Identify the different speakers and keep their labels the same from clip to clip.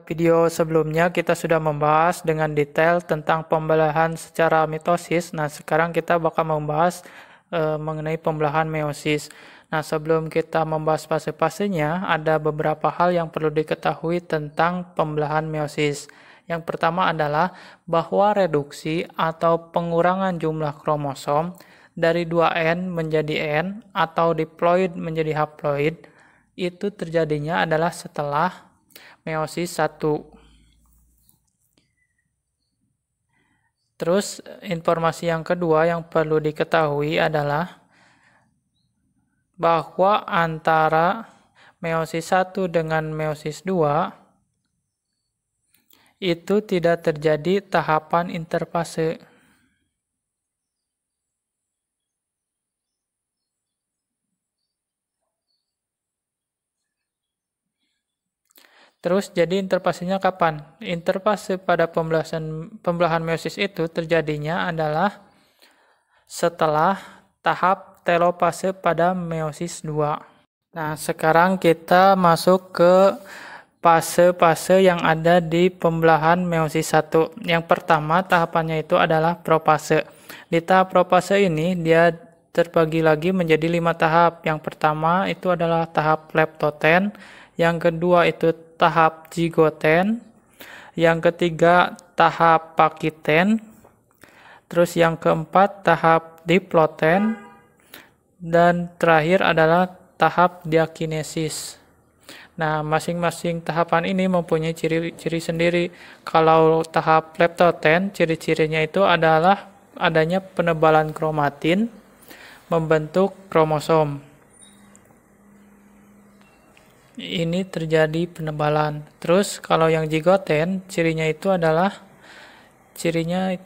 Speaker 1: video sebelumnya kita sudah membahas dengan detail tentang pembelahan secara mitosis. Nah, sekarang kita bakal membahas mengenai pembelahan meiosis. Nah, sebelum kita membahas fase-fasenya, ada beberapa hal yang perlu diketahui tentang pembelahan meiosis. Yang pertama adalah bahwa reduksi atau pengurangan jumlah kromosom dari 2N menjadi N atau diploid menjadi haploid itu terjadinya adalah setelah meiosis 1. Terus informasi yang kedua yang perlu diketahui adalah bahwa antara meiosis 1 dengan meiosis 2 itu tidak terjadi tahapan interfase. Terus jadi interfasenya kapan? Interfase pada pembelahan meiosis itu terjadinya adalah setelah tahap telopase pada meiosis 2. Nah, sekarang kita masuk ke fase-fase yang ada di pembelahan meiosis 1. Yang pertama tahapannya itu adalah profase. Di tahap profase ini dia terbagi lagi menjadi 5 tahap. Yang pertama itu adalah tahap leptoten, yang kedua itu tahap zigoten, yang ketiga tahap pakiten, terus yang keempat tahap diploten, dan terakhir adalah tahap diakinesis. Nah, masing-masing tahapan ini mempunyai ciri-ciri sendiri. Kalau tahap leptoten, ciri-cirinya itu adalah adanya penebalan kromatin membentuk kromosom. Ini terjadi penebalan. Terus kalau yang zigoten, cirinya itu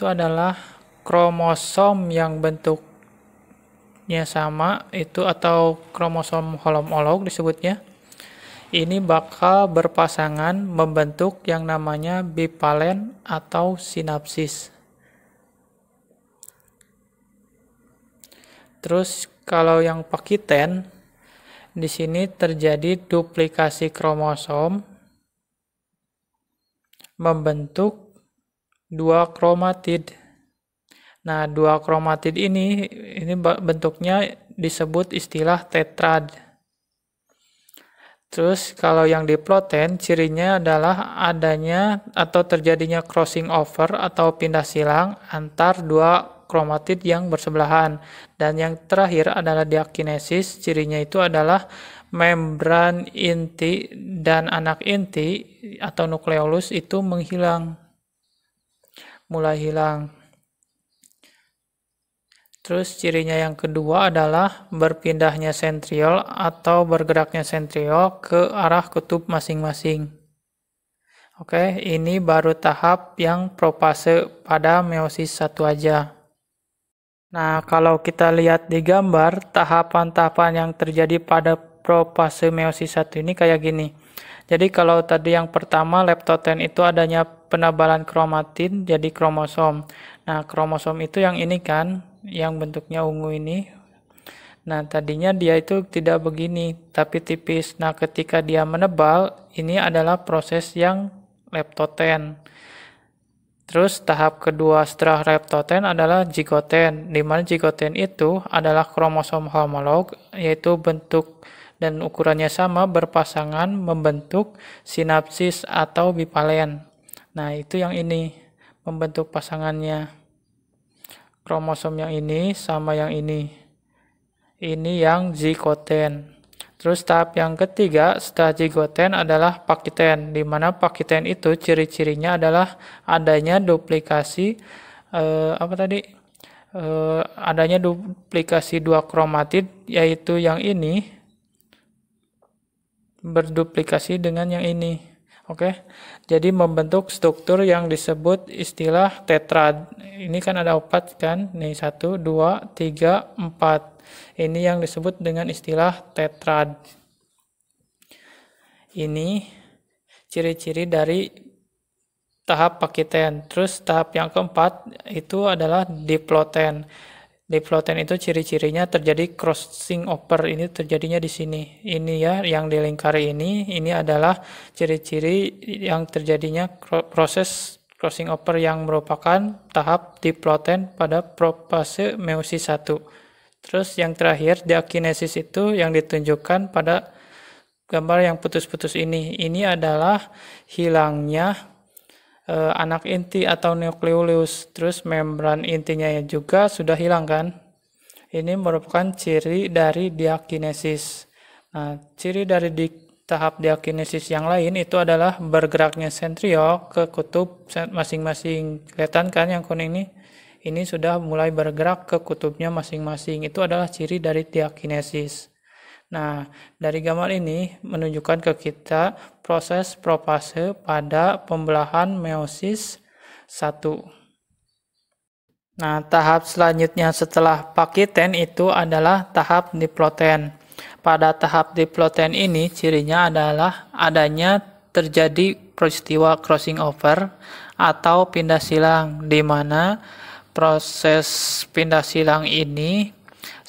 Speaker 1: adalah kromosom yang bentuknya sama itu atau kromosom homolog disebutnya. Ini bakal berpasangan membentuk yang namanya bipalen atau sinapsis. Terus kalau yang pakiten, di sini terjadi duplikasi kromosom membentuk 2 kromatid. Nah, 2 kromatid ini bentuknya disebut istilah tetrad. Terus kalau yang diploten, cirinya adalah adanya atau terjadinya crossing over atau pindah silang antar 2 kromatid yang bersebelahan. Dan yang terakhir adalah diakinesis, cirinya itu adalah membran inti dan anak inti atau nukleolus itu mulai hilang. Terus cirinya yang kedua adalah berpindahnya sentriol atau bergeraknya sentriol ke arah kutub masing-masing. Oke, ini baru tahap yang profase pada meiosis 1 aja. Nah, kalau kita lihat di gambar, tahapan-tahapan yang terjadi pada profase meiosis 1 ini kayak gini. Jadi kalau tadi yang pertama leptoten itu adanya penebalan kromatin jadi kromosom. Nah, kromosom itu yang ini kan, yang bentuknya ungu ini. Nah, tadinya dia itu tidak begini, tapi tipis. Nah, ketika dia menebal, ini adalah proses yang leptoten. Terus tahap kedua setelah leptoten adalah zigoten, di mana zigoten itu adalah kromosom homolog, yaitu bentuk dan ukurannya sama berpasangan membentuk sinapsis atau bipalen. Nah, itu yang ini membentuk pasangannya. Kromosom yang ini sama yang ini. Ini yang zigoten. Terus tahap yang ketiga setelah zigoten adalah pakiten, di mana pakiten itu ciri-cirinya adalah adanya duplikasi adanya duplikasi 2 kromatid, yaitu yang ini berduplikasi dengan yang ini. Oke. Jadi membentuk struktur yang disebut istilah tetrad. Ini kan ada 4 kan? Nih 1, 2, 3, 4. Ini yang disebut dengan istilah tetrad. Ini ciri-ciri dari tahap pakiten. Terus tahap yang keempat itu adalah diploten. Diploiden itu ciri-cirinya terjadi crossing over, ini terjadinya di sini. Ini ya yang di lingkari ini adalah ciri-ciri yang terjadinya proses crossing over yang merupakan tahap diploiden pada propase meiosis 1. Terus yang terakhir diakinesis itu yang ditunjukkan pada gambar yang putus-putus ini. Ini adalah hilangnya anak inti atau nukleolus, terus membran intinya juga sudah hilang kan. Ini merupakan ciri dari diakinesis. Nah, ciri dari tahap diakinesis yang lain itu adalah bergeraknya sentriol ke kutub masing-masing. Kelihatan kan yang kuning ini? Ini sudah mulai bergerak ke kutubnya masing-masing. Itu adalah ciri dari diakinesis. Nah, dari gambar ini menunjukkan ke kita proses propase pada pembelahan meiosis 1. Nah, tahap selanjutnya setelah pakiten itu adalah tahap diploiden. Pada tahap diploiden ini cirinya adalah adanya terjadi peristiwa crossing over atau pindah silang, di mana proses pindah silang ini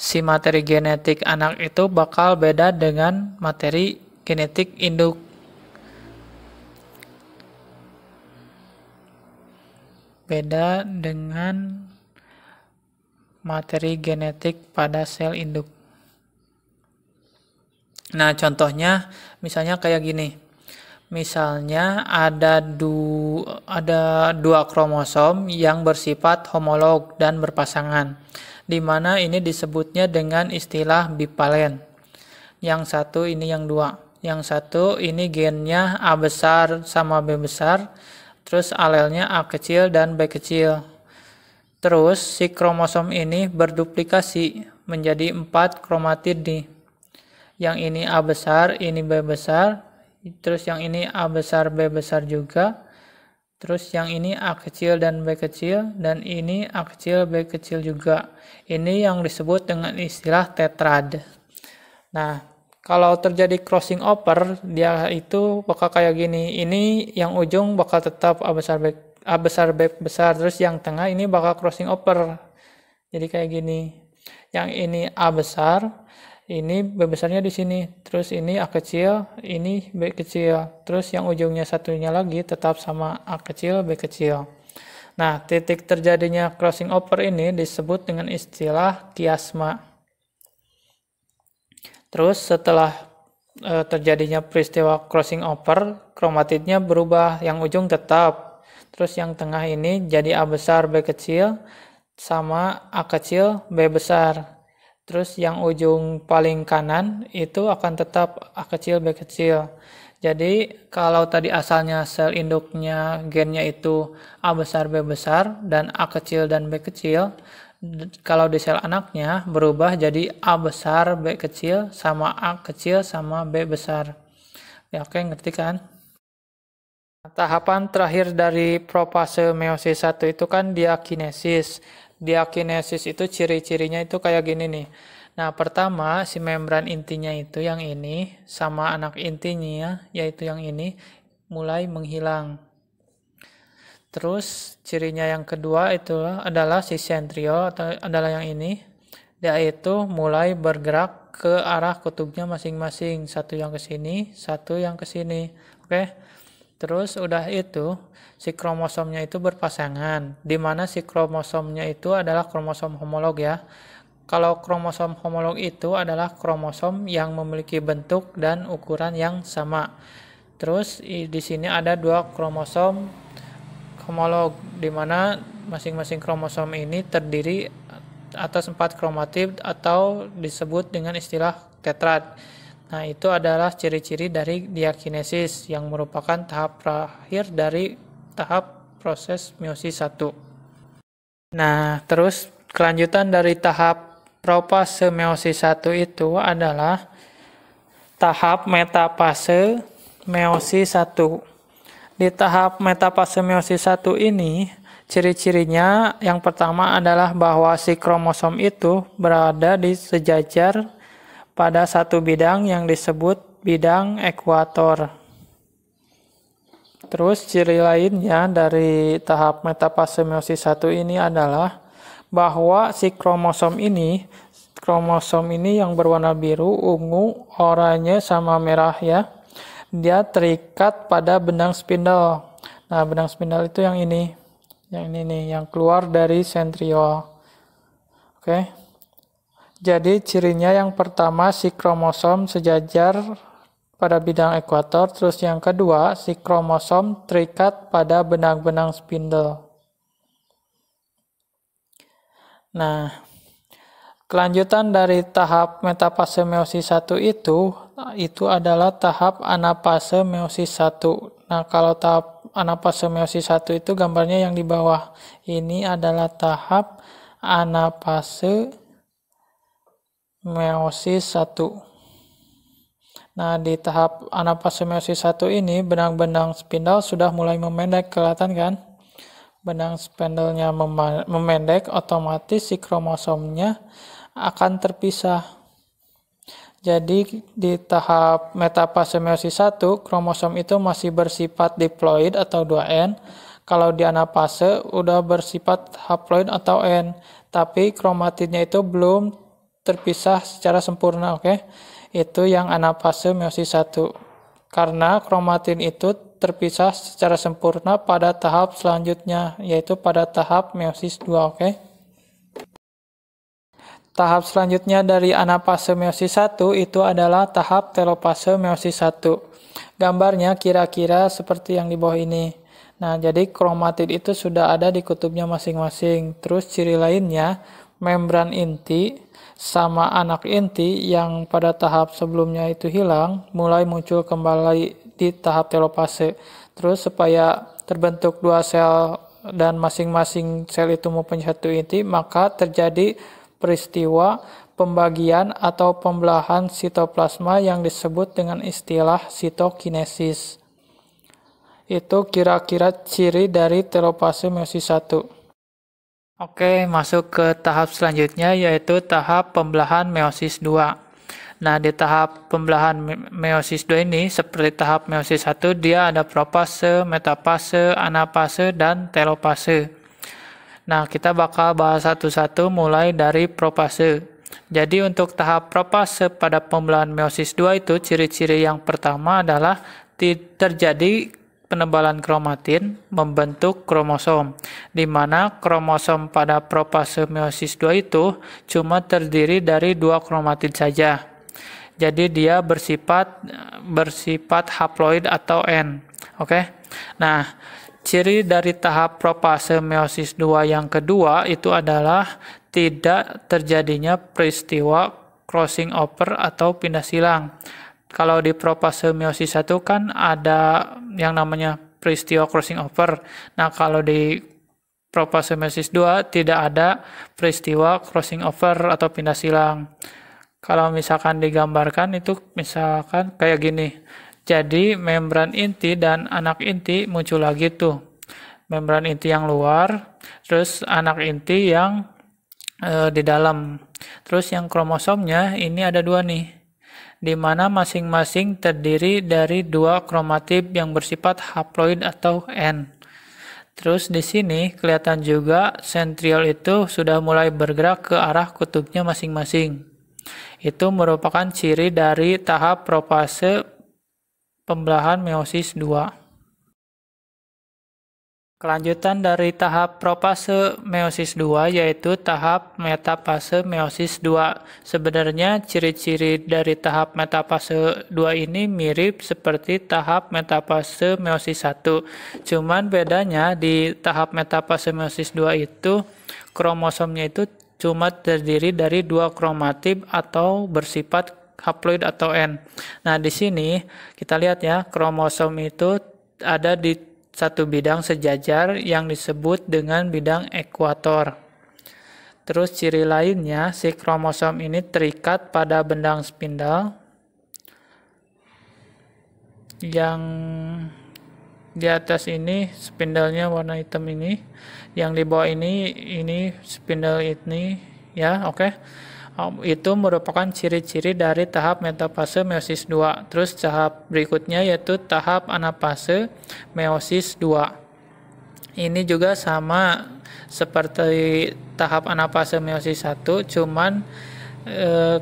Speaker 1: si materi genetik anak itu bakal beda dengan materi genetik induk. Beda dengan materi genetik pada sel induk. Nah, contohnya misalnya kayak gini. Misalnya ada dua kromosom yang bersifat homolog dan berpasangan, di mana ini disebutnya dengan istilah bipalen. Yang satu ini yang dua. Yang satu ini gennya A besar sama B besar, terus alelnya A kecil dan B kecil. Terus si kromosom ini berduplikasi menjadi 4 kromatid nih. Yang ini A besar, ini B besar, terus yang ini A besar, B besar juga. Terus yang ini A kecil dan B kecil, dan ini A kecil, B kecil juga. Ini yang disebut dengan istilah tetrad. Nah, kalau terjadi crossing over, dia itu bakal kayak gini. Ini yang ujung bakal tetap A besar, B besar. Terus yang tengah ini bakal crossing over. Jadi kayak gini. Yang ini A besar, ini B besarnya di sini, terus ini A kecil, ini B kecil, terus yang ujungnya satunya lagi tetap sama A kecil, B kecil. Nah, titik terjadinya crossing over ini disebut dengan istilah kiasma. Terus setelah terjadinya peristiwa crossing over, kromatidnya berubah, yang ujung tetap, terus yang tengah ini jadi A besar, B kecil, sama A kecil, B besar. Terus yang ujung paling kanan itu akan tetap A kecil, B kecil. Jadi kalau tadi asalnya sel induknya gennya itu A besar, B besar, dan A kecil dan B kecil, kalau di sel anaknya berubah jadi A besar, B kecil, sama A kecil, sama B besar. Ya, oke, ngerti kan? Tahapan terakhir dari propase meiosis 1 itu kan diakinesis. Diakinesis itu ciri-cirinya itu kayak gini nih. Nah, pertama si membran intinya itu yang ini sama anak intinya yaitu yang ini mulai menghilang. Terus cirinya yang kedua itu adalah si sentriol atau adalah yang ini, yaitu mulai bergerak ke arah kutubnya masing-masing, satu yang ke sini, satu yang ke sini. Oke. Terus udah itu si kromosomnya itu berpasangan, di mana si kromosomnya itu adalah kromosom homolog ya. Kalau kromosom homolog itu adalah kromosom yang memiliki bentuk dan ukuran yang sama. Terus di sini ada dua kromosom homolog, di mana masing-masing kromosom ini terdiri atas 4 kromatid atau disebut dengan istilah tetrad. Nah, itu adalah ciri-ciri dari diakinesis yang merupakan tahap terakhir dari tahap proses meiosis 1. Nah, terus kelanjutan dari tahap propase meiosis 1 itu adalah tahap metafase meiosis 1. Di tahap metafase meiosis 1 ini, ciri-cirinya yang pertama adalah bahwa si kromosom itu berada di sejajar pada satu bidang yang disebut bidang ekuator. Terus ciri lainnya dari tahap metafase meiosis 1 ini adalah bahwa si kromosom ini yang berwarna biru, ungu, oranye, sama merah ya, dia terikat pada benang spindle. Nah, benang spindle itu yang ini nih, yang keluar dari sentriol. Oke. Jadi cirinya yang pertama, si kromosom sejajar pada bidang ekuator, terus yang kedua, si kromosom terikat pada benang-benang spindle. Nah, kelanjutan dari tahap metafase meiosis 1 itu adalah tahap anafase meiosis 1. Nah, kalau tahap anafase meiosis 1 itu gambarnya yang di bawah. Ini adalah tahap anafase meiosis 1. Nah, di tahap anafase meiosis 1 ini benang-benang spindle sudah mulai memendek, kelihatan kan? Benang spindlenya memendek, otomatis si kromosomnya akan terpisah. Jadi di tahap metafase meiosis 1, kromosom itu masih bersifat diploid atau 2N. Kalau di anafase udah bersifat haploid atau N, tapi kromatidnya itu belum terpisah secara sempurna, oke? Itu yang anafase meiosis 1. Karena kromatin itu terpisah secara sempurna pada tahap selanjutnya, yaitu pada tahap meiosis 2, oke? Tahap selanjutnya dari anafase meiosis 1 itu adalah tahap telopase meiosis 1. Gambarnya kira-kira seperti yang di bawah ini. Nah, jadi kromatid itu sudah ada di kutubnya masing-masing. Terus ciri lainnya, membran inti sama anak inti yang pada tahap sebelumnya itu hilang, mulai muncul kembali di tahap telopase. Terus supaya terbentuk dua sel dan masing-masing sel itu mempunyai satu inti, maka terjadi peristiwa pembagian atau pembelahan sitoplasma yang disebut dengan istilah sitokinesis. Itu kira-kira ciri dari telopase meiosis 1. Oke, masuk ke tahap selanjutnya, yaitu tahap pembelahan meiosis 2. Nah, di tahap pembelahan meiosis 2 ini, seperti tahap meiosis 1, dia ada propase, metafase, anafase, dan telopase. Nah, kita bakal bahas satu-satu mulai dari propase. Jadi untuk tahap propase pada pembelahan meiosis 2 itu, ciri-ciri yang pertama adalah terjadi penebalan kromatin membentuk kromosom, di mana kromosom pada propase meiosis 2 itu cuma terdiri dari 2 kromatid saja. Jadi dia bersifat haploid atau N. Oke. Nah, ciri dari tahap propase meiosis 2 yang kedua itu adalah tidak terjadinya peristiwa crossing over atau pindah silang. Kalau di propase meiosis 1 kan ada yang namanya peristiwa crossing over. Nah, kalau di propase meiosis 2 tidak ada peristiwa crossing over atau pindah silang. Kalau misalkan digambarkan itu misalkan kayak gini. Jadi membran inti dan anak inti muncul lagi tuh. Membran inti yang luar, terus anak inti yang di dalam. Terus yang kromosomnya ini ada 2 nih, di mana masing-masing terdiri dari 2 kromatid yang bersifat haploid atau N. Terus di sini kelihatan juga sentriol itu sudah mulai bergerak ke arah kutubnya masing-masing. Itu merupakan ciri dari tahap propase pembelahan meiosis 2. Kelanjutan dari tahap propase meiosis 2 yaitu tahap metafase meiosis 2. Sebenarnya ciri-ciri dari tahap metafase 2 ini mirip seperti tahap metafase meiosis 1. Cuman bedanya di tahap metafase meiosis 2 itu kromosomnya itu cuma terdiri dari 2 kromatid atau bersifat haploid atau N. Nah, di sini kita lihat ya, kromosom itu ada di satu bidang sejajar yang disebut dengan bidang ekuator. Terus ciri lainnya, si kromosom ini terikat pada benang spindle yang di atas ini spindlenya warna hitam ini, yang di bawah ini spindle ini ya, oke. Itu merupakan ciri-ciri dari tahap metafase meiosis 2. Terus tahap berikutnya yaitu tahap anafase meiosis 2. Ini juga sama seperti tahap anafase meiosis 1, cuman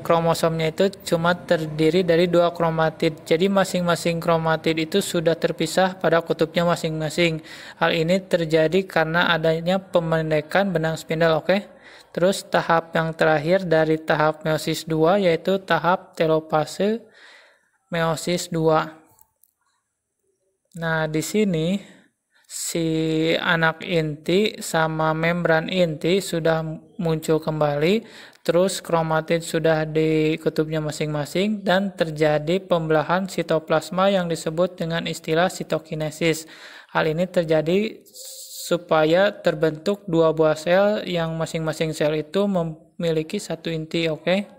Speaker 1: kromosomnya itu cuma terdiri dari 2 kromatid. Jadi masing-masing kromatid itu sudah terpisah pada kutubnya masing-masing. Hal ini terjadi karena adanya pemendekan benang spindle, oke? Terus tahap yang terakhir dari tahap meiosis 2 yaitu tahap telopase meiosis 2. Nah, di sini si anak inti sama membran inti sudah muncul kembali, terus kromatid sudah di kutubnya masing-masing, dan terjadi pembelahan sitoplasma yang disebut dengan istilah sitokinesis. Hal ini terjadi supaya terbentuk 2 buah sel yang masing-masing sel itu memiliki 1 inti, oke?